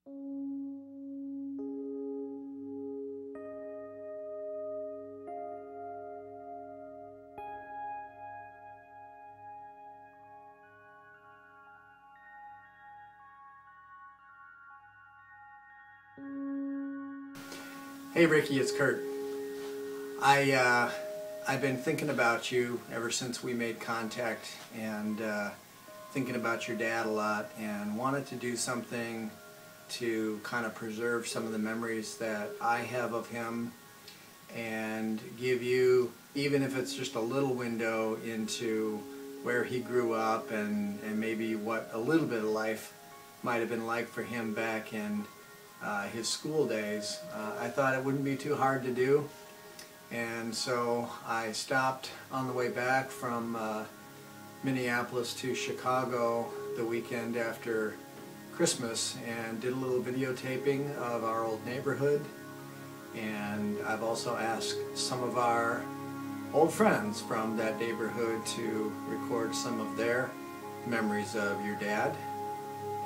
Hey Ricky, it's Curt. I've been thinking about you ever since we made contact, and thinking about your dad a lot, and wanted to do something to kind of preserve some of the memories that I have of him and give you, even if it's just a little window into where he grew up and maybe what a little bit of life might have been like for him back in his school days. I thought it wouldn't be too hard to do, and so I stopped on the way back from Minneapolis to Chicago the weekend after Christmas and did a little videotaping of our old neighborhood. And I've also asked some of our old friends from that neighborhood to record some of their memories of your dad.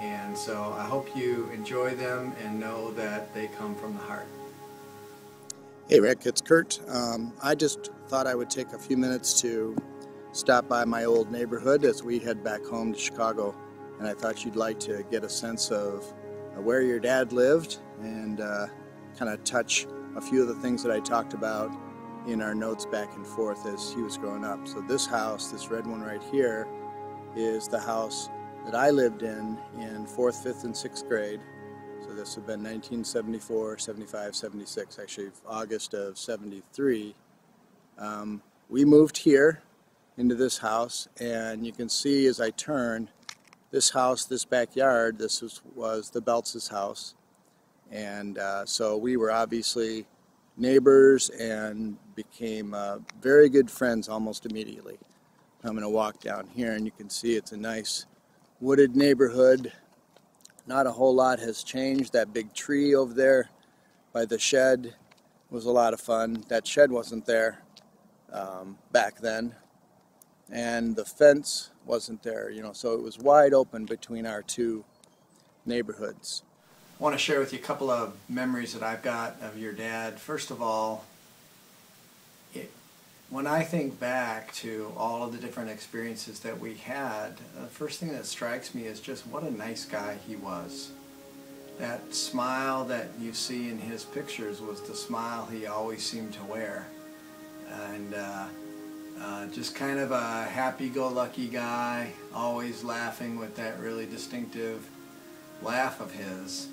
And so I hope you enjoy them and know that they come from the heart. Hey Rick, it's Curt. I just thought I would take a few minutes to stop by my old neighborhood as we head back home to Chicago. And I thought you'd like to get a sense of where your dad lived and kind of touch a few of the things that I talked about in our notes back and forth as he was growing up. So this house, this red one right here, is the house that I lived in 4th, 5th, and 6th grade. So this would have been 1974, 75, 76, actually August of 73. We moved here into this house, and you can see as I turn, this house, this backyard, this was the Beltz's house. And so we were obviously neighbors and became very good friends almost immediately. I'm going to walk down here, and you can see it's a nice wooded neighborhood. Not a whole lot has changed. That big tree over there by the shed was a lot of fun. That shed wasn't there back then, and the fence wasn't there, so it was wide open between our two neighborhoods. I want to share with you a couple of memories that I've got of your dad. First of all, when I think back to all of the different experiences that we had, the first thing that strikes me is just what a nice guy he was. That smile that you see in his pictures was the smile he always seemed to wear. And just kind of a happy-go-lucky guy, always laughing with that really distinctive laugh of his.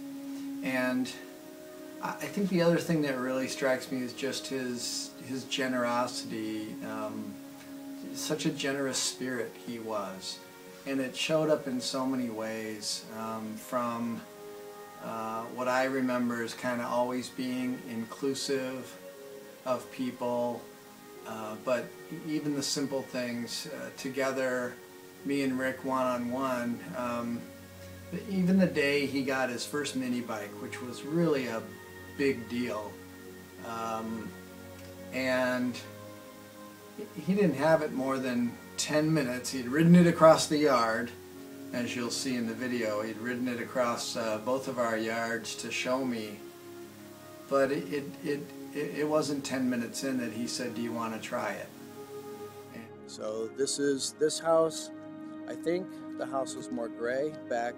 And I think the other thing that really strikes me is just his generosity. Such a generous spirit he was, and it showed up in so many ways. From what I remember is kind of always being inclusive of people, but even the simple things together, me and Rick one-on-one. Even the day he got his first mini bike, which was really a big deal, and he didn't have it more than 10 minutes. He'd ridden it across the yard, as you'll see in the video. He'd ridden it across both of our yards to show me, but it wasn't 10 minutes in that he said, "Do you want to try it?" So this house, I think the house was more gray back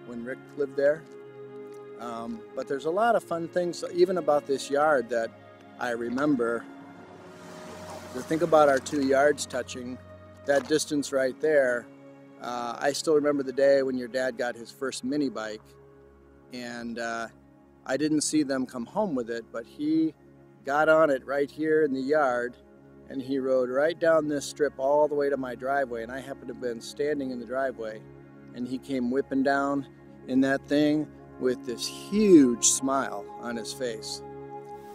when Rick lived there. But there's a lot of fun things even about this yard that I remember. To think about our two yards touching, that distance right there, I still remember the day when your dad got his first mini bike, and I didn't see them come home with it, but he got on it right here in the yard, and he rode right down this strip all the way to my driveway, and I happened to have been standing in the driveway, and he came whipping down in that thing with this huge smile on his face.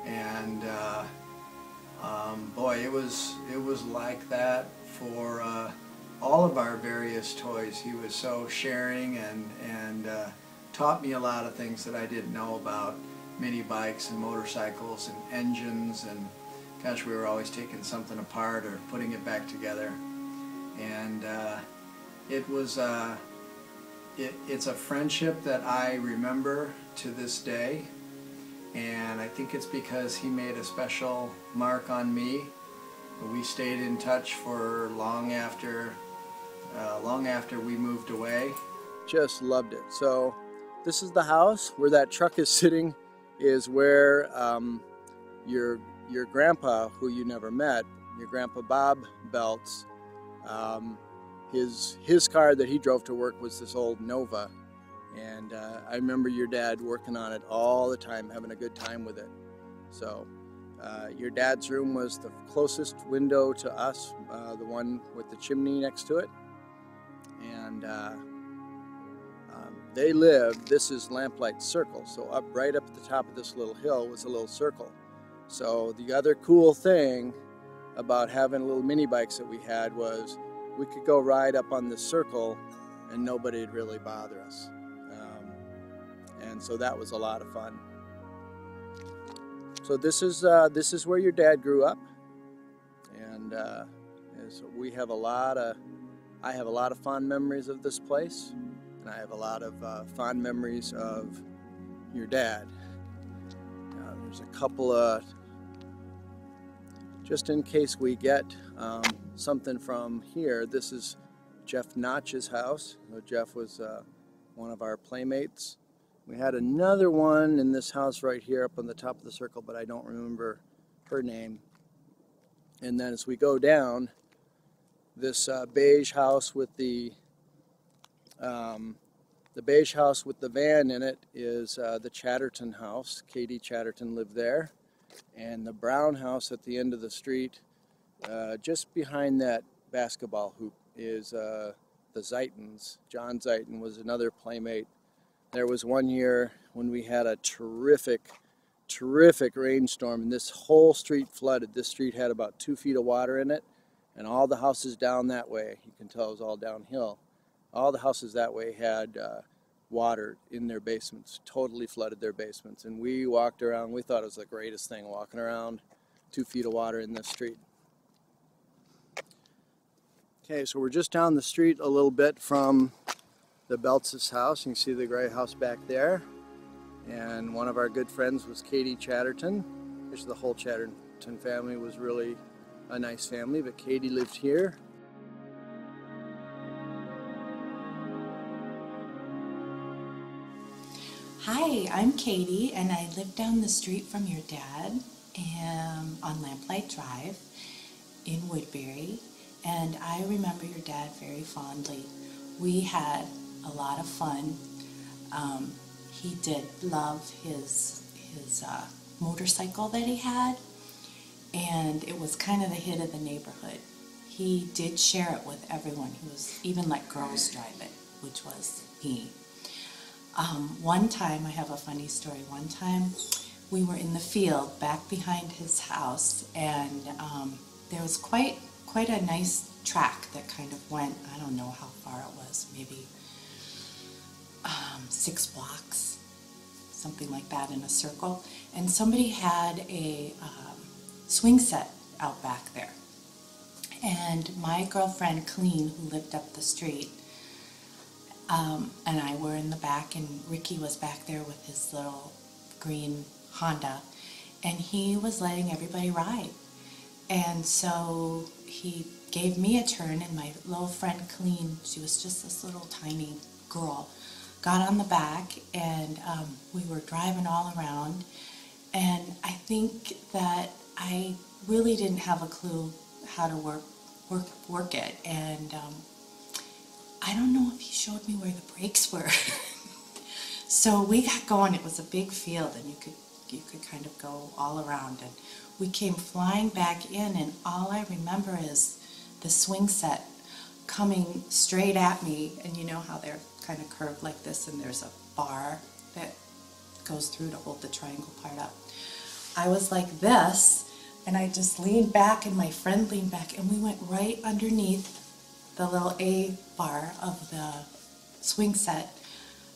And boy, it was like that for all of our various toys. He was so sharing and taught me a lot of things that I didn't know about mini bikes and motorcycles and engines, and gosh, we were always taking something apart or putting it back together. And it It's a friendship that I remember to this day, and I think it's because he made a special mark on me. We stayed in touch for long after we moved away. Just loved it. So this is the house where that truck is sitting, is where your grandpa, who you never met, your grandpa Bob Beltz, his car that he drove to work was this old Nova, and I remember your dad working on it all the time, having a good time with it. So your dad's room was the closest window to us, the one with the chimney next to it, and they lived, this is Lamplight Circle, so right up at the top of this little hill was a little circle. So the other cool thing about having little mini bikes that we had was we could go ride up on this circle and nobody'd really bother us. And so that was a lot of fun. So this is where your dad grew up, and so I have a lot of fond memories of this place, and I have a lot of fond memories of your dad. There's a couple of, just in case we get something from here, this is Jeff Notch's house. Jeff was one of our playmates. We had another one in this house right here up on the top of the circle, but I don't remember her name. And then as we go down, this beige house with the beige house with the van in it is the Chatterton house. Katie Chatterton lived there. And the brown house at the end of the street, just behind that basketball hoop, is the Zeitons. John Zeiton was another playmate. There was one year when we had a terrific rainstorm, and this whole street flooded. This street had about 2 feet of water in it, and all the houses down that way, you can tell it was all downhill, all the houses that way had water in their basements, totally flooded their basements. And we walked around, we thought it was the greatest thing, walking around 2 feet of water in this street. Okay, so we're just down the street a little bit from the Beltz's house. You can see the gray house back there. And one of our good friends was Katie Chatterton. The whole Chatterton family was really a nice family, but Katie lived here. Hi, I'm Katie, and I live down the street from your dad on Lamplight Drive in Woodbury, and I remember your dad very fondly. We had a lot of fun. He did love his motorcycle that he had, and it was kind of the hit of the neighborhood. He did share it with everyone. He was even let girls drive it, which was me. One time, I have a funny story. One time we were in the field back behind his house, and there was quite a nice track that kind of went, I don't know how far it was, maybe 6 blocks, something like that, in a circle. And somebody had a swing set out back there. And my girlfriend, Colleen, who lived up the street, and I were in the back, and Ricky was back there with his little green Honda, and he was letting everybody ride. And so he gave me a turn, and my little friend Colleen, she was just this little tiny girl, got on the back, and we were driving all around. And I think that I really didn't have a clue how to work it, and I don't know if he showed me where the brakes were. So we got going. It was a big field, and you could kind of go all around, and we came flying back in, and all I remember is the swing set coming straight at me, and you know how they're kind of curved like this, and there's a bar that goes through to hold the triangle part up. I was like this, and I just leaned back, and my friend leaned back, and we went right underneath the little A bar of the swing set.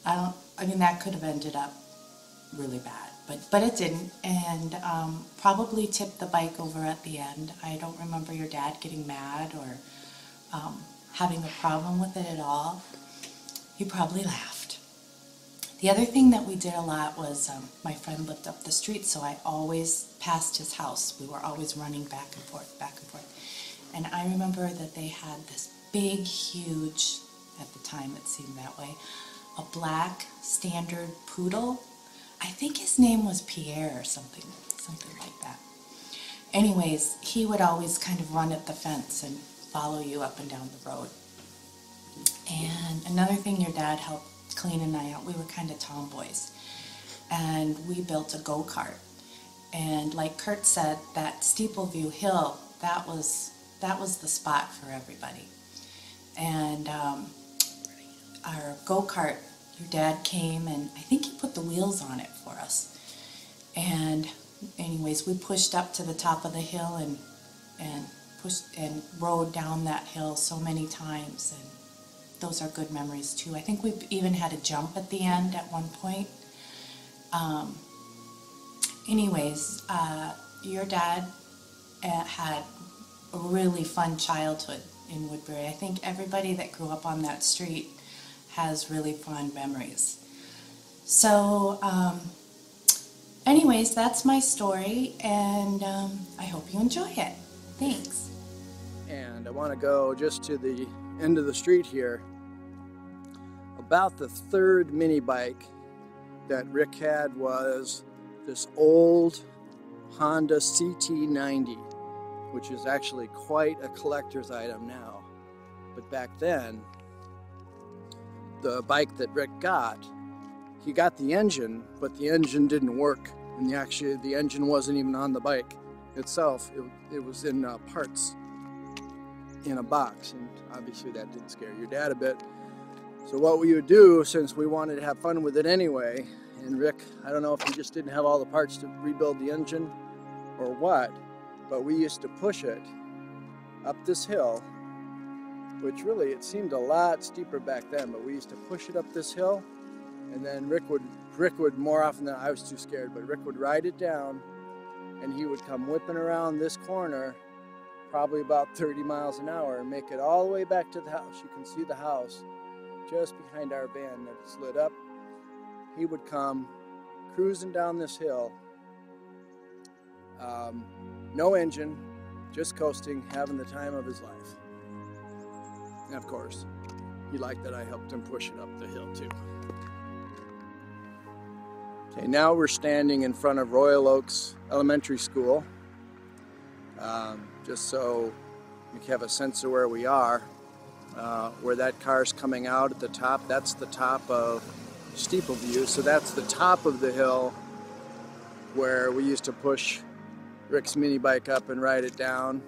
I mean, that could have ended up really bad, but it didn't, and probably tipped the bike over at the end. I don't remember your dad getting mad or having a problem with it at all. He probably laughed. The other thing that we did a lot was my friend lived up the street, so I always passed his house. We were always running back and forth, back and forth. And I remember that they had this big, huge, at the time it seemed that way, a black standard poodle. I think his name was Pierre or something like that. Anyways, he would always kind of run at the fence and follow you up and down the road. And another thing your dad helped Clean and I out, we were kind of tomboys, and we built a go-kart. And like Curt said, that Steeple View Hill, that was the spot for everybody. And our go-kart, your dad came and I think he put the wheels on it for us. And anyways, we pushed up to the top of the hill and pushed and rode down that hill so many times, and those are good memories too. I think we even had a jump at the end at one point. Anyways, your dad had a really fun childhood in Woodbury. I think everybody that grew up on that street has really fond memories. So anyways, that's my story, and I hope you enjoy it. Thanks. And I want to go just to the end of the street here. About the third mini bike that Rick had was this old Honda CT90, which is actually quite a collector's item now. But back then, the bike that Rick got, he got the engine, but the engine didn't work. And actually, the engine wasn't even on the bike itself. It was in parts in a box, and obviously that didn't scare your dad a bit. So what we would do, since we wanted to have fun with it anyway, and Rick, I don't know if he just didn't have all the parts to rebuild the engine or what, but we used to push it up this hill, which really, it seemed a lot steeper back then, but we used to push it up this hill, and then Rick would more often than, I was too scared, but Rick would ride it down, and he would come whipping around this corner, probably about 30 miles an hour, and make it all the way back to the house. You can see the house just behind our van that's lit up. He would come cruising down this hill, no engine, just coasting, having the time of his life. And of course, he liked that I helped him push it up the hill too. Okay, now we're standing in front of Royal Oaks Elementary School, just so you have a sense of where we are. Where that car's coming out at the top, that's the top of Steeple View, so that's the top of the hill where we used to push Rick's mini bike up and ride it down.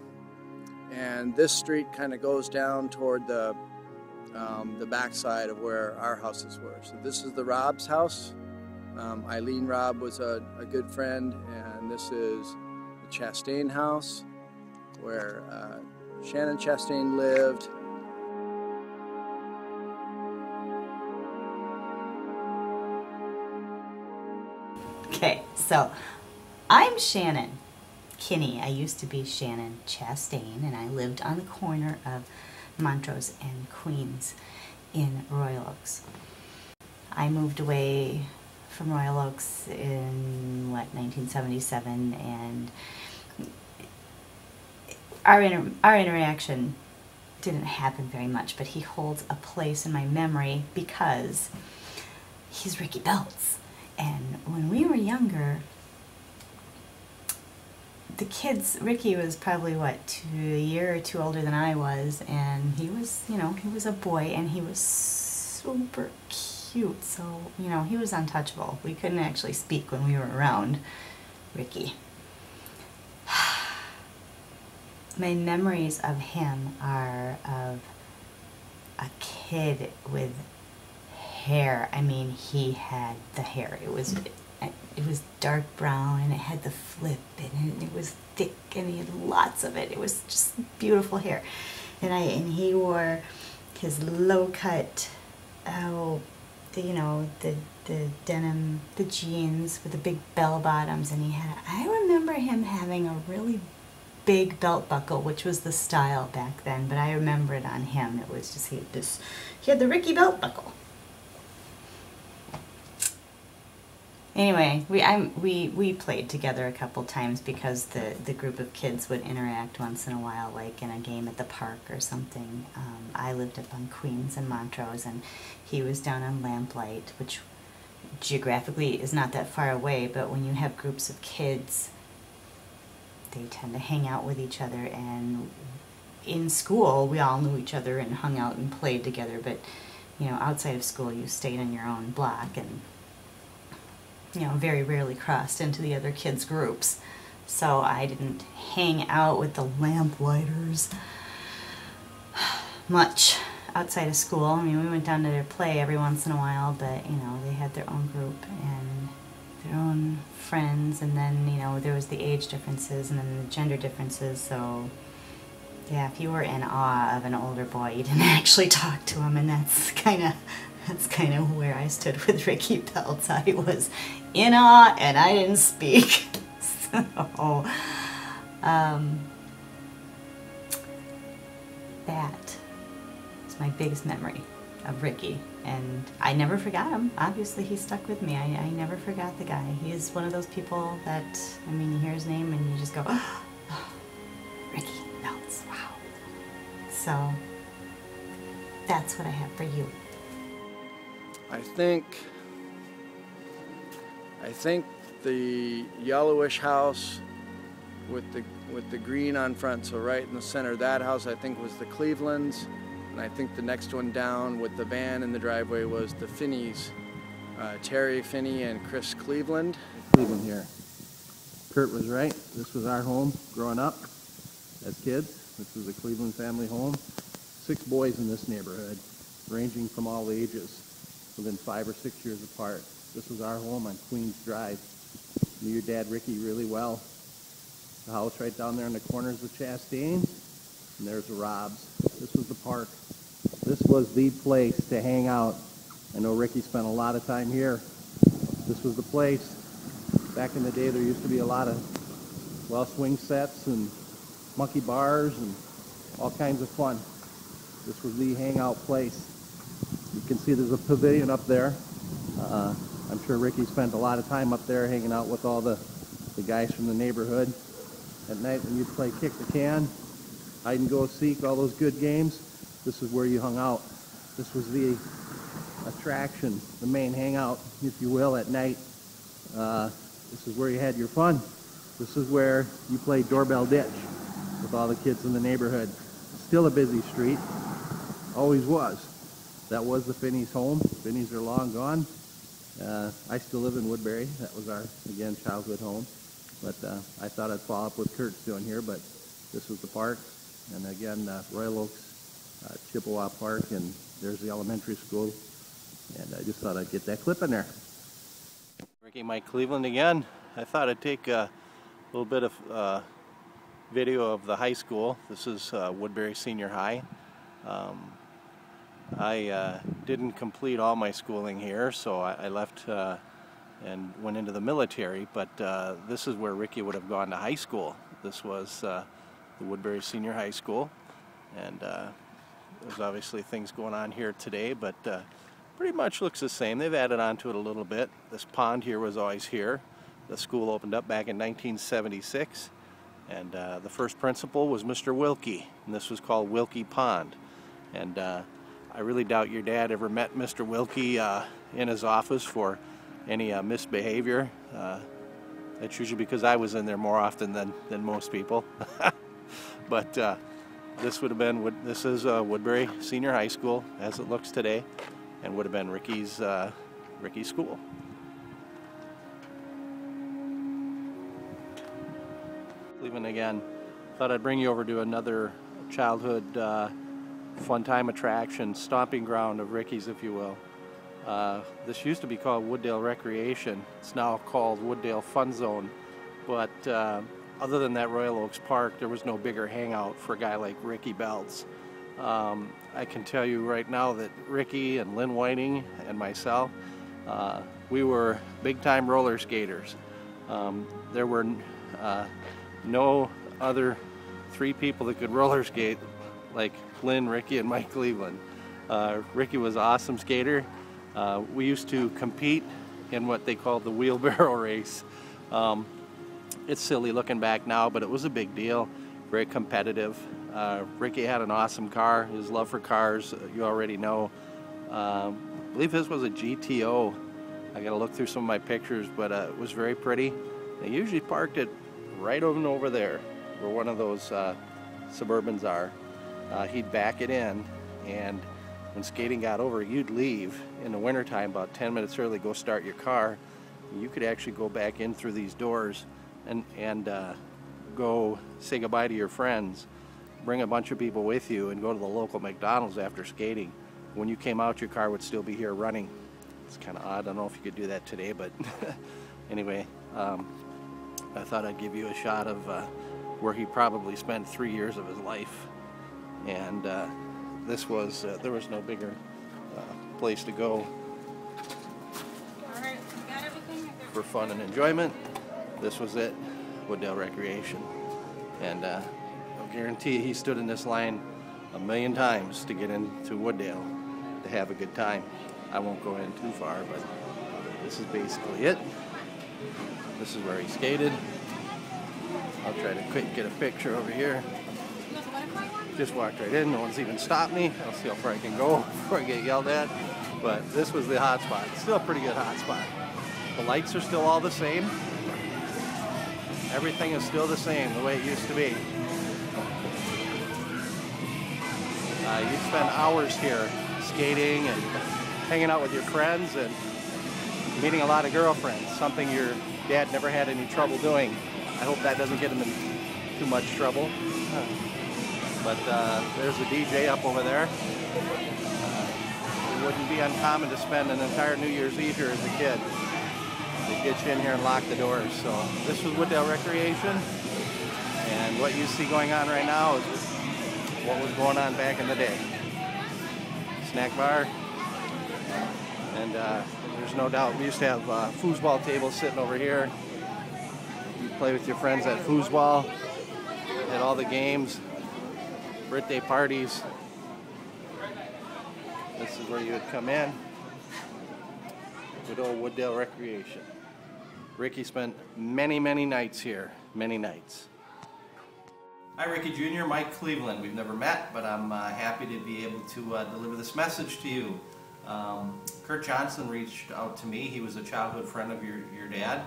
And this street kind of goes down toward the backside of where our houses were. So this is the Rob's house. Eileen Robb was a good friend, and this is the Chastain house where Shannon Chastain lived. Okay, so I'm Shannon Kinney. I used to be Shannon Chastain, and I lived on the corner of Montrose and Queens in Royal Oaks. I moved away from Royal Oaks in, 1977, and our interaction didn't happen very much, but he holds a place in my memory because he's Ricky Beltz. And when we were younger, the kids, Ricky was probably, a year or two older than I was, and he was, he was a boy, and he was super cute, so, he was untouchable. We couldn't actually speak when we were around Ricky. My memories of him are of a kid with hair. I mean, he had the hair. It was dark brown, and it had the flip, and it was thick, and he had lots of it. It was just beautiful hair. And he wore his low cut, the denim, the jeans with the big bell bottoms, and I remember him having a really big belt buckle, which was the style back then, but I remember it on him. It was just, he had the Ricky belt buckle. Anyway, we played together a couple times because the group of kids would interact once in a while, like in a game at the park or something. I lived up on Queens and Montrose, and he was down on Lamplight, which geographically is not that far away, but when you have groups of kids, they tend to hang out with each other, and in school we all knew each other and hung out and played together, but you know, outside of school you stayed on your own block and, you know, very rarely crossed into the other kids' groups. So I didn't hang out with the Lamplighters much outside of school. I mean, we went down to their play every once in a while, but, you know, they had their own group and their own friends, and then, you know, there was the age differences and then the gender differences, so yeah, if you were in awe of an older boy, you didn't actually talk to him, and that's kind of where I stood with Ricky Beltz. I was in awe and I didn't speak. So, that is my biggest memory of Ricky, and I never forgot him. Obviously, he stuck with me. I never forgot the guy. He is one of those people that, I mean, you hear his name and you just go, oh, Ricky Beltz, wow. So, that's what I have for you. I think the yellowish house with the green on front, so right in the center of that house, I think was the Clevelands, and I think the next one down with the van in the driveway was the Finneys, Terry Finney and Chris Cleveland. Cleveland here. Curt was right. This was our home growing up as kids. This was a Cleveland family home. 6 boys in this neighborhood, ranging from all ages, within 5 or 6 years apart. This was our home on Queens Drive. Knew your dad Ricky really well. The house right down there in the corner is the Chastain, and there's the Robs. This was the park. This was the place to hang out. I know Ricky spent a lot of time here. This was the place. Back in the day, there used to be a lot of, well, swing sets and monkey bars and all kinds of fun. This was the hangout place. You can see there's a pavilion up there. I'm sure Ricky spent a lot of time up there hanging out with all the guys from the neighborhood. At night when you'd play kick the can, hide and go seek, all those good games, this is where you hung out. This was the attraction, the main hangout, if you will, at night. This is where you had your fun. This is where you played doorbell ditch with all the kids in the neighborhood. Still a busy street, always was. That was the Finneys' home. Finneys are long gone. I still live in Woodbury. That was our, again, childhood home. But I thought I'd follow up what Curt's doing here, but this was the park. And again, Royal Oaks, Chippewa Park, and there's the elementary school. And I just thought I'd get that clip in there. Ricky Mike Cleveland again. I thought I'd take a little bit of video of the high school. This is Woodbury Senior High. I didn't complete all my schooling here, so I left and went into the military, but this is where Ricky would have gone to high school. This was the Woodbury Senior High School, and there's obviously things going on here today, but pretty much looks the same. They've added on to it a little bit. This pond here was always here. The school opened up back in 1976, and the first principal was Mr. Wilkie, and this was called Wilkie Pond. And I really doubt your dad ever met Mr. Wilkie in his office for any misbehavior. That's usually because I was in there more often than most people. But this would have been, this is Woodbury Senior High School as it looks today, and would have been Ricky's school. Cleveland again. Thought I'd bring you over to another childhood fun time attraction, stomping ground of Ricky's, if you will. This used to be called Wooddale Recreation. It's now called Wooddale Fun Zone. But other than that Royal Oaks Park, there was no bigger hangout for a guy like Ricky Beltz. I can tell you right now that Ricky and Lynn Whiting and myself, we were big-time roller skaters. There were no other 3 people that could roller skate like Lynn, Ricky, and Mike Cleveland. Ricky was an awesome skater. We used to compete in what they called the wheelbarrow race. It's silly looking back now, but it was a big deal, very competitive. Ricky had an awesome car. His love for cars, you already know. I believe his was a GTO. I gotta look through some of my pictures, but it was very pretty. They usually parked it right over there, where one of those Suburbans are. He'd back it in, and when skating got over, you'd leave in the wintertime about 10 minutes early, go start your car. You could actually go back in through these doors and go say goodbye to your friends, bring a bunch of people with you, and go to the local McDonald's after skating. When you came out, your car would still be here running. It's kind of odd. I don't know if you could do that today, but anyway, I thought I'd give you a shot of where he probably spent 3 years of his life. And this was, there was no bigger place to go for fun and enjoyment. This was it, Wooddale Recreation. And I'll guarantee you he stood in this line a million times to get into Wooddale to have a good time. I won't go in too far, but this is basically it. This is where he skated. I'll try to quick get a picture over here. Just walked right in, no one's even stopped me. I'll see how far I can go before I get yelled at. But this was the hot spot. Still a pretty good hot spot. The lights are still all the same. Everything is still the same, the way it used to be. You spend hours here skating and hanging out with your friends and meeting a lot of girlfriends, something your dad never had any trouble doing. I hope that doesn't get him in too much trouble. But there's a DJ up over there. It wouldn't be uncommon to spend an entire New Year's Eve here as a kid. They get you in here and lock the doors. So this was Wooddale Recreation, and what you see going on right now is what was going on back in the day. Snack bar, and there's no doubt we used to have foosball tables sitting over here. You play with your friends at foosball, at all the games, birthday parties. This is where you would come in. Good old Wooddale Recreation. Ricky spent many, many nights here, many nights. Hi, Ricky Jr., Mike Cleveland. We've never met, but I'm happy to be able to deliver this message to you. Curt Johnson reached out to me. He was a childhood friend of your dad,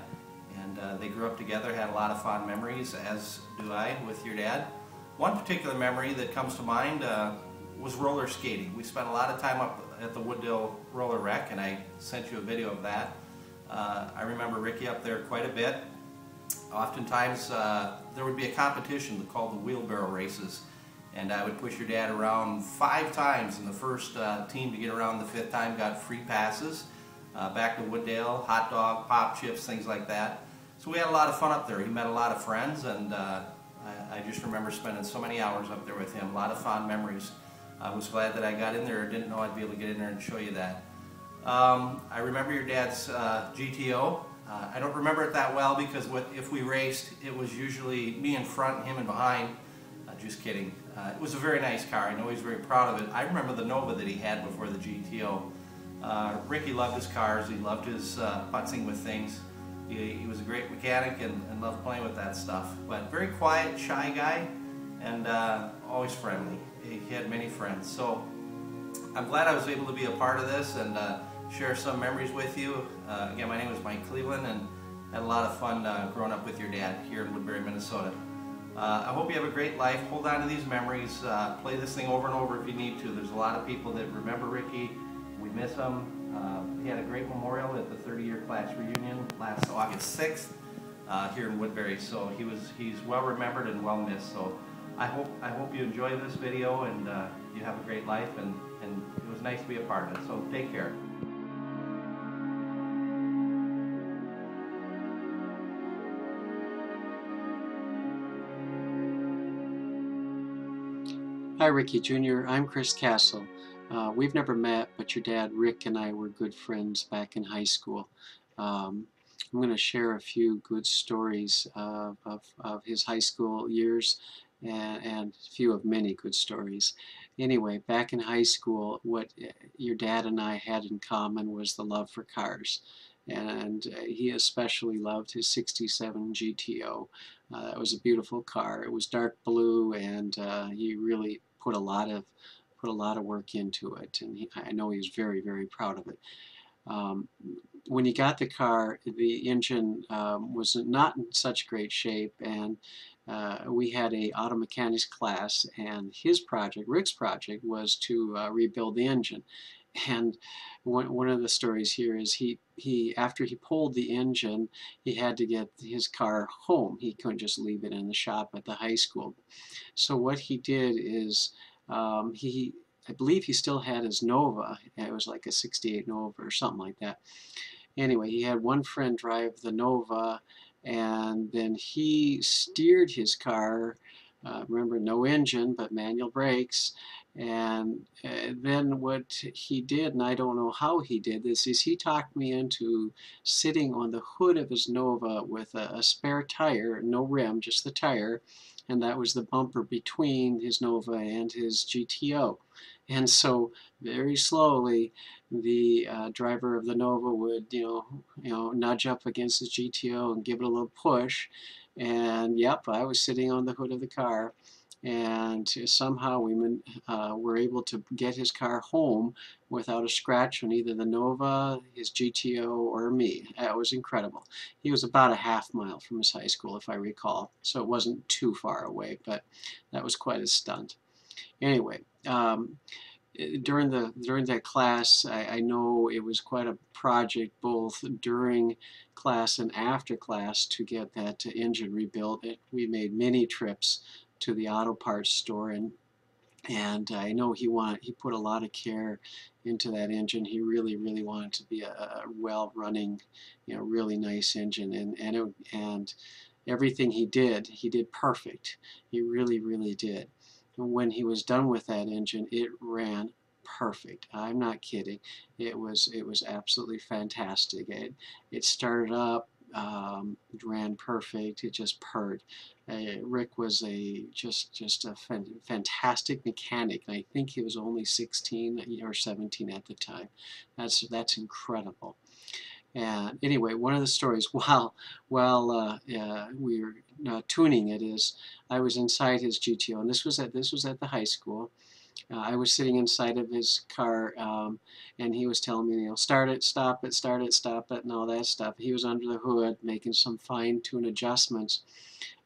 and they grew up together, had a lot of fond memories, as do I, with your dad. One particular memory that comes to mind was roller skating. We spent a lot of time up at the Wooddale Roller Rec, and I sent you a video of that. I remember Ricky up there quite a bit. Oftentimes there would be a competition called the wheelbarrow races, and I would push your dad around 5 times, and the first team to get around the 5th time got free passes back to Wooddale, hot dog, pop chips, things like that. So we had a lot of fun up there. He met a lot of friends, and I just remember spending so many hours up there with him. A lot of fond memories. I was glad that I got in there. I didn't know I'd be able to get in there and show you that. I remember your dad's GTO. I don't remember it that well because if we raced, it was usually me in front, him in behind. Just kidding. It was a very nice car. I know he's very proud of it. I remember the Nova that he had before the GTO. Ricky loved his cars. He loved his putzing with things. He was a great mechanic and loved playing with that stuff. But very quiet, shy guy, and always friendly. He had many friends. So I'm glad I was able to be a part of this and share some memories with you. Again, my name is Mike Cleveland, and had a lot of fun growing up with your dad here in Woodbury, Minnesota. I hope you have a great life. Hold on to these memories. Play this thing over and over if you need to. There's a lot of people that remember Ricky. We miss him. He had a great memorial at the 30-year class reunion last August 6th here in Woodbury. So he's well remembered and well missed. So I hope you enjoy this video and you have a great life, and it was nice to be a part of it. So take care. Hi, Ricky Jr. I'm Chris Castle. We've never met, but your dad, Rick, and I were good friends back in high school. I'm going to share a few good stories of his high school years and a few of many good stories. Anyway, back in high school, what your dad and I had in common was the love for cars. and he especially loved his '67 GTO. That was a beautiful car. It was dark blue, and he really put a lot of work into it, and I know he was very, very proud of it. Um, when he got the car, the engine was not in such great shape, and we had a auto mechanics class, and his project, Rick's project, was to rebuild the engine. And one of the stories here is he after he pulled the engine, he had to get his car home. He couldn't just leave it in the shop at the high school. So what he did is I believe he still had his Nova. It was like a '68 Nova or something like that. Anyway, he had one friend drive the Nova, and then he steered his car. Remember, no engine, but manual brakes. And then what he did, and I don't know how he did this, is he talked me into sitting on the hood of his Nova with a spare tire, no rim, just the tire, and that was the bumper between his Nova and his GTO. And so very slowly, the driver of the Nova would, nudge up against his GTO and give it a little push. And yep, I was sitting on the hood of the car, and somehow we were able to get his car home without a scratch on either the Nova, his GTO, or me. That was incredible. He was about a half-mile from his high school, if I recall, so it wasn't too far away, but that was quite a stunt. Anyway, during that class, I know it was quite a project both during class and after class to get that engine rebuilt. We made many trips to the auto parts store, and I know he put a lot of care into that engine. He really wanted to be a well-running, really nice engine, and everything he did perfect. He really did. When he was done with that engine, it ran perfect. I'm not kidding. It was absolutely fantastic. It started up, ran perfect. It just purred. Rick was just a fantastic mechanic. I think he was only 16 or 17 at the time. That's incredible. And anyway, one of the stories while we were tuning it is I was inside his GTO, and this was at the high school. I was sitting inside of his car, and he was telling me, start it, stop it, start it, stop it, and all that stuff. He was under the hood making some fine-tune adjustments.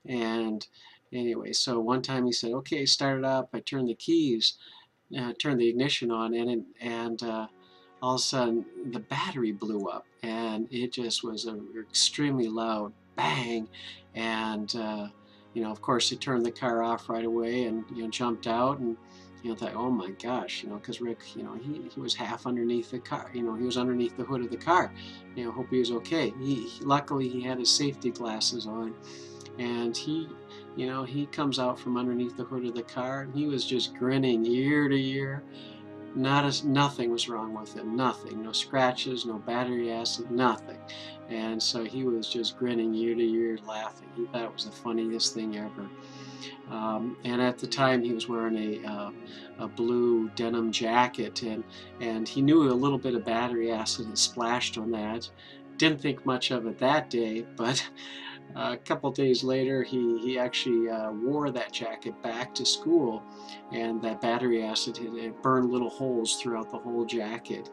And anyway, so one time he said, okay, start it up. I turned the keys, turned the ignition on, and all of a sudden the battery blew up, and it just was an extremely loud bang. And of course, he turned the car off right away, and jumped out, and thought, oh my gosh, because Rick, he was half underneath the car, he was underneath the hood of the car. Hope he was okay. Luckily he had his safety glasses on, and he comes out from underneath the hood of the car, and he was just grinning ear to ear. Nothing was wrong with him, nothing, no scratches, no battery acid, nothing. And so he was just grinning ear to ear, laughing. He thought it was the funniest thing ever. And at the time he was wearing a blue denim jacket, and he knew a little bit of battery acid had splashed on that. Didn't think much of it that day, but a couple days later he actually wore that jacket back to school, and that battery acid had burned little holes throughout the whole jacket.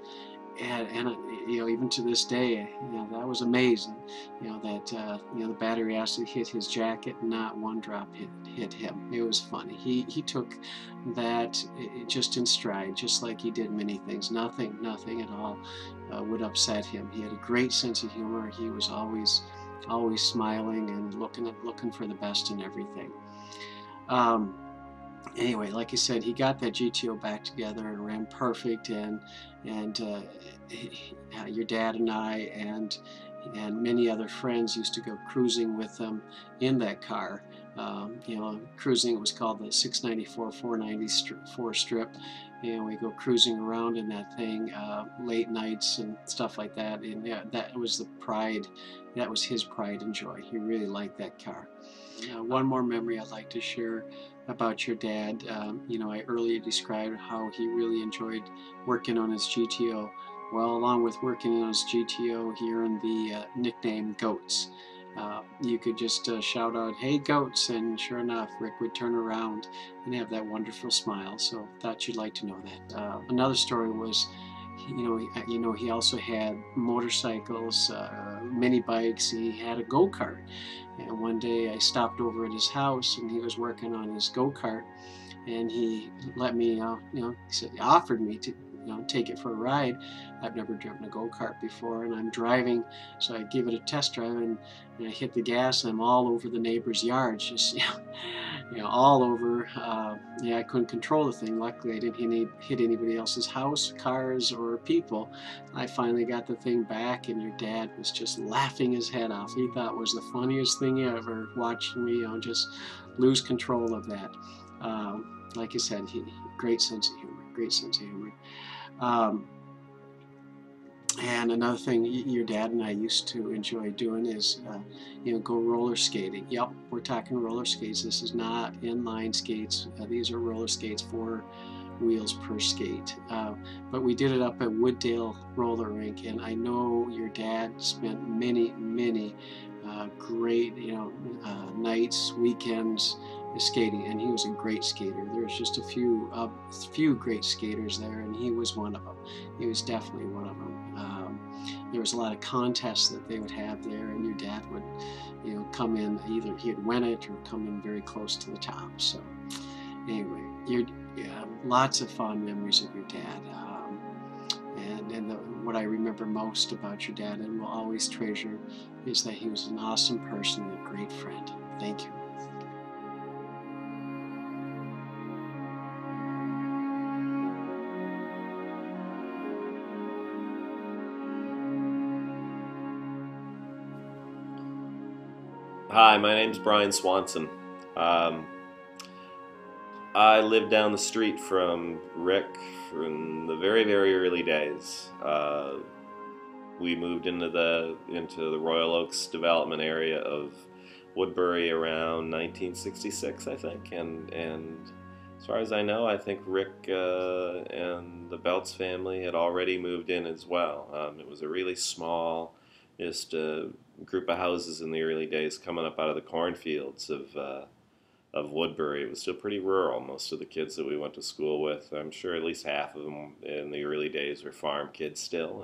And even to this day, that was amazing. That the battery acid hit his jacket, not one drop hit him. It was funny. He took that just in stride, just like he did many things. Nothing at all would upset him. He had a great sense of humor. He was always smiling and looking for the best in everything. Anyway, like I said, he got that GTO back together and ran perfect, and your dad and I and many other friends used to go cruising with them in that car. Cruising, it was called the 694 494 strip, and we go cruising around in that thing late nights and stuff like that. And yeah, that was the pride. That was his pride and joy. He really liked that car. One more memory I'd like to share about your dad. I earlier described how he really enjoyed working on his GTO. Well, along with working as GTO, he earned the nickname Goats. You could just shout out, "Hey, Goats," and sure enough, Rick would turn around and have that wonderful smile. So thought you'd like to know that. Another story was, he also had motorcycles, mini bikes. He had a go-kart, and one day I stopped over at his house, and he was working on his go-kart, and he let me, he offered me to, take it for a ride. I've never driven a go-kart before, and I'm driving, so I give it a test drive, and I hit the gas, and I'm all over the neighbor's yards, just all over. I couldn't control the thing. Luckily, I didn't hit anybody else's house, cars, or people. I finally got the thing back, and your dad was just laughing his head off. He thought it was the funniest thing ever, watching me, just lose control of that. Like I said, great sense of humor, great sense of humor. And another thing your dad and I used to enjoy doing is, go roller skating. Yep, we're talking roller skates. This is not inline skates. These are roller skates, 4 wheels per skate. But we did it up at Wooddale Roller Rink, and I know your dad spent many, many great, nights, weekends skating, and he was a great skater. There was just a few great skaters there, and he was one of them. He was definitely one of them. There was a lot of contests that they would have there, and your dad would, come in, either he had win it or come in very close to the top. So anyway, lots of fond memories of your dad. What I remember most about your dad and will always treasure is that he was an awesome person and a great friend. Thank you. Hi, my name's Brian Swanson. I lived down the street from Rick from the very, very early days. We moved into the Royal Oaks development area of Woodbury around 1966, I think. And as far as I know, I think Rick and the Beltz family had already moved in as well. It was a really small, just a group of houses in the early days coming up out of the cornfields of Woodbury. It was still pretty rural. Most of the kids that we went to school with, I'm sure at least half of them in the early days were farm kids still.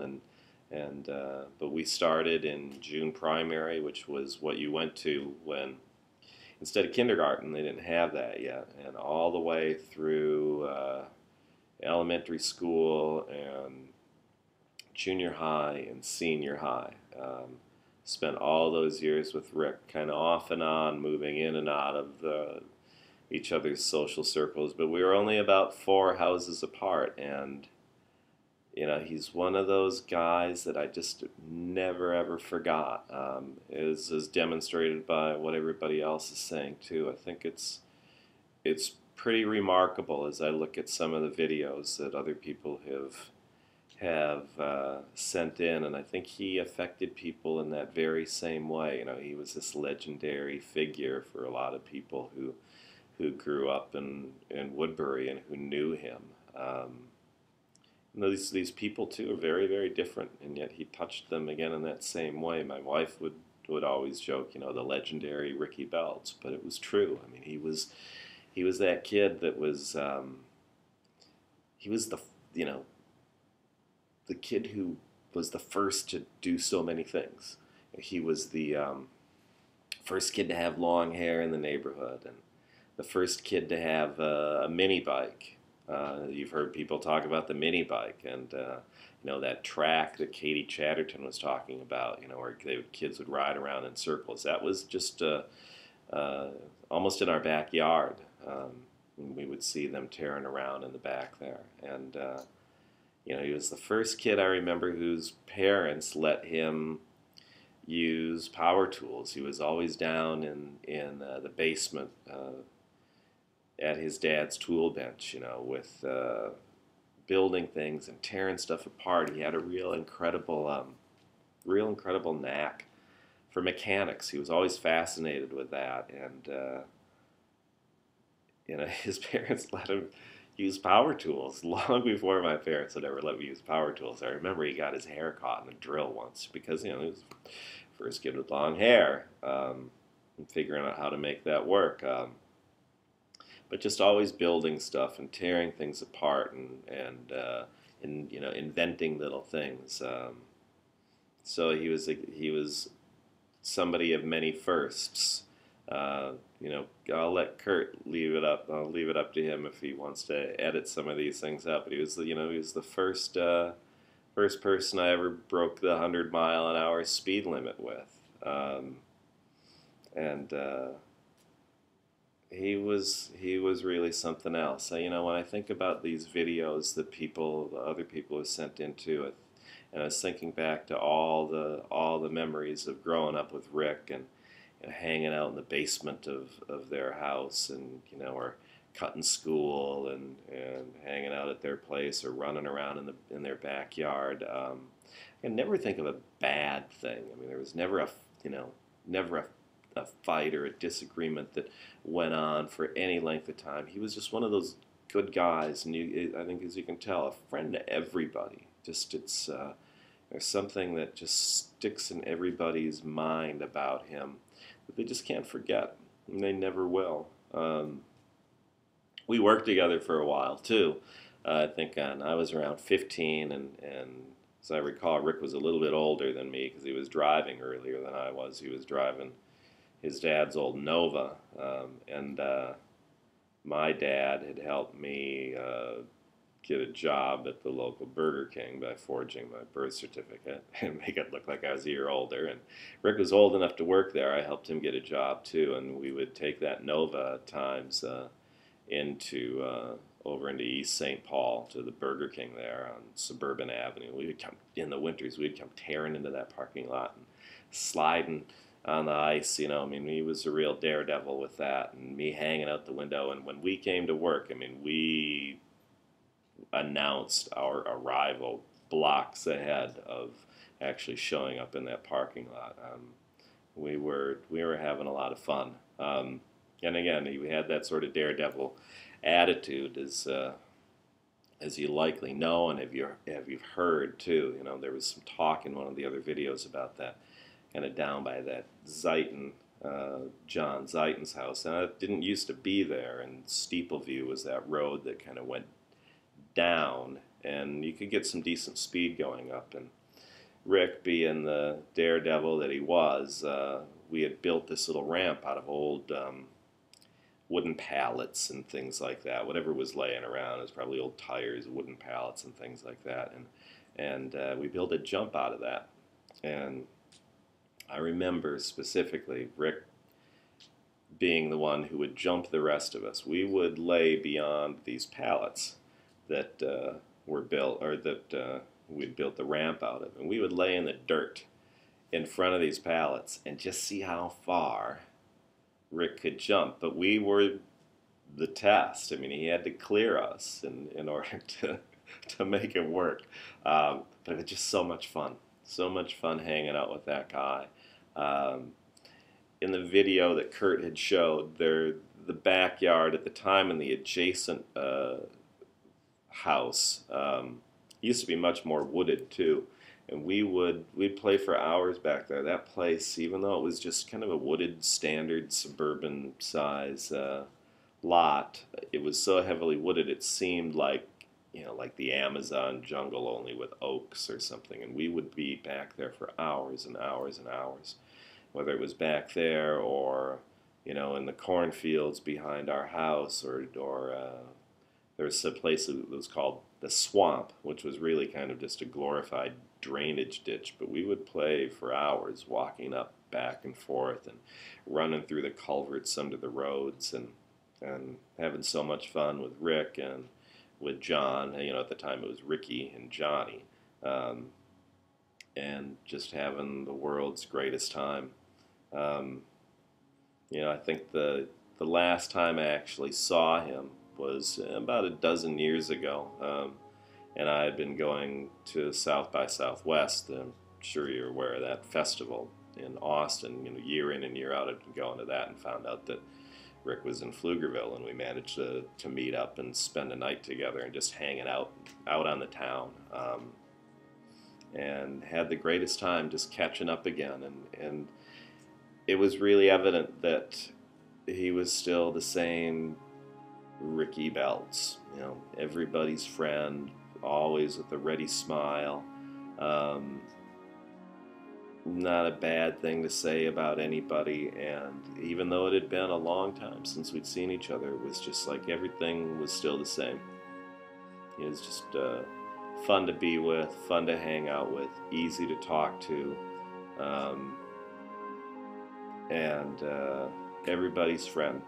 But we started in June primary, which was what you went to when, instead of kindergarten, they didn't have that yet, and all the way through elementary school and junior high and senior high. Spent all those years with Rick, kind of off and on, moving in and out of each other's social circles. But we were only about 4 houses apart, and he's one of those guys that I just never ever forgot. Is demonstrated by what everybody else is saying too. I think it's pretty remarkable as I look at some of the videos that other people have sent in, and I think he affected people in that very same way. He was this legendary figure for a lot of people who grew up in Woodbury and who knew him. These people too are very, very different, and yet he touched them again in that same way. My wife would always joke, the legendary Ricky Beltz, but it was true. I mean, he was that kid that was he was the kid who was the first to do so many things. He was the first kid to have long hair in the neighborhood, and the first kid to have a mini bike. You've heard people talk about the mini bike, and that track that Katie Chatterton was talking about, where kids would ride around in circles. That was just almost in our backyard. We would see them tearing around in the back there, and he was the first kid I remember whose parents let him use power tools. He was always down in the basement at his dad's tool bench, with building things and tearing stuff apart. He had a real incredible knack for mechanics. He was always fascinated with that, and his parents let him use power tools long before my parents would ever let me use power tools. I remember he got his hair caught in a drill once because, you know, he was the first kid with long hair, and figuring out how to make that work. But just always building stuff and tearing things apart and you know, inventing little things. So he was somebody of many firsts. You know, I'll let Curt leave it up. I'll leave it up to him if he wants to edit some of these things up. But he was, you know, he was the first person I ever broke the 100-mile-an-hour speed limit with, and he was really something else. You know, when I think about these videos that other people have sent into it, and I was thinking back to all the memories of growing up with Rick and hanging out in the basement of their house, and you know, or cutting school and hanging out at their place or running around in their backyard. I can never think of a bad thing. I mean, there was never a fight or a disagreement that went on for any length of time. He was just one of those good guys, and I think, as you can tell, a friend to everybody. Just there's something that just sticks in everybody's mind about him that they just can't forget, and they never will. We worked together for a while too. I think I was around 15, and as I recall, Rick was a little bit older than me because he was driving earlier than I was. He was driving his dad's old Nova, and my dad had helped me get a job at the local Burger King by forging my birth certificate and make it look like I was a year older. And Rick was old enough to work there. I helped him get a job too, and we would take that Nova at times over into East St. Paul to the Burger King there on Suburban Avenue. We would come in the winters. We'd come tearing into that parking lot and sliding on the ice. You know, I mean, he was a real daredevil with that, and me hanging out the window. And when we came to work, I mean, we announced our arrival blocks ahead of actually showing up in that parking lot. We were having a lot of fun. And again, he had that sort of daredevil attitude, as you likely know, and have you heard too. You know, there was some talk in one of the other videos about that, kind of down by that Zeiton, John Zeiton's house, and I didn't used to be there. And Steepleview was that road that kind of went down, and you could get some decent speed going up. And Rick, being the daredevil that he was, we had built this little ramp out of old wooden pallets and things like that. Whatever was laying around, it was probably old tires, wooden pallets, and things like that. And we built a jump out of that. And I remember specifically Rick being the one who would jump the rest of us. We would lay beyond these pallets that were built, or that we'd built the ramp out of, and we would lay in the dirt in front of these pallets and just see how far Rick could jump. But we were the test. I mean, he had to clear us in order to make it work. But it was just so much fun hanging out with that guy. In the video that Curt had showed, the backyard at the time and the adjacent house used to be much more wooded too, and we'd play for hours back there. That place, even though it was just kind of a wooded, standard suburban size lot, it was so heavily wooded it seemed like, you know, like the Amazon jungle, only with oaks or something. And we would be back there for hours and hours and hours, whether it was back there or, you know, in the cornfields behind our house, or there was a place that was called the Swamp, which was really kind of just a glorified drainage ditch. But we would play for hours, walking up back and forth and running through the culverts under the roads, and having so much fun with Rick and with John. You know, at the time it was Ricky and Johnny, and just having the world's greatest time. You know, I think the last time I actually saw him was about a dozen years ago, and I had been going to South by Southwest. I'm sure you're aware of that festival in Austin. You know, year in and year out, I'd been going to that, and found out that Rick was in Pflugerville, and we managed to meet up and spend a night together and just hanging out on the town, and had the greatest time just catching up again. And it was really evident that he was still the same Ricky Beltz, you know, everybody's friend, always with a ready smile. Not a bad thing to say about anybody, and even though it had been a long time since we'd seen each other, it was just like everything was still the same. He was just fun to be with, fun to hang out with, easy to talk to, and everybody's friend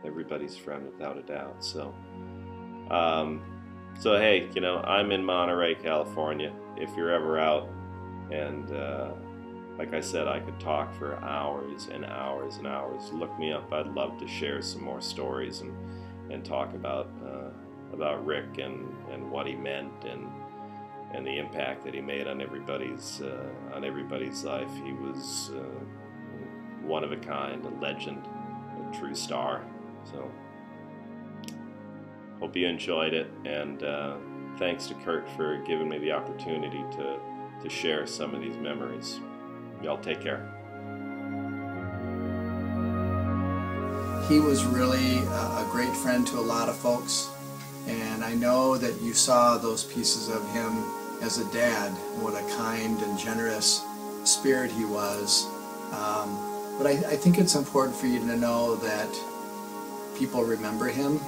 without a doubt. So hey, you know, I'm in Monterey, California. If you're ever out, and like I said, I could talk for hours and hours and hours. Look me up. I'd love to share some more stories and talk about Rick and what he meant and the impact that he made on everybody's life. He was one of a kind, a legend, a true star. So hope you enjoyed it, and thanks to Curt for giving me the opportunity to share some of these memories. Y'all take care. He was really a great friend to a lot of folks, and I know that you saw those pieces of him as a dad, what a kind and generous spirit he was. But I think it's important for you to know that people remember him,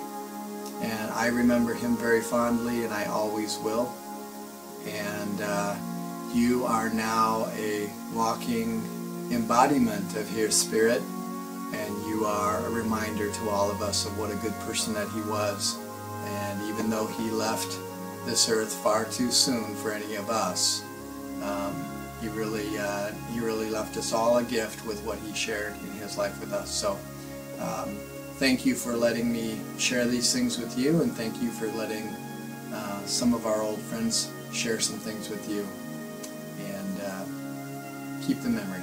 and I remember him very fondly, and I always will. And you are now a walking embodiment of his spirit, and you are a reminder to all of us of what a good person that he was. And even though he left this earth far too soon for any of us, he really left us all a gift with what he shared in his life with us. So thank you for letting me share these things with you, and thank you for letting some of our old friends share some things with you. And keep the memory.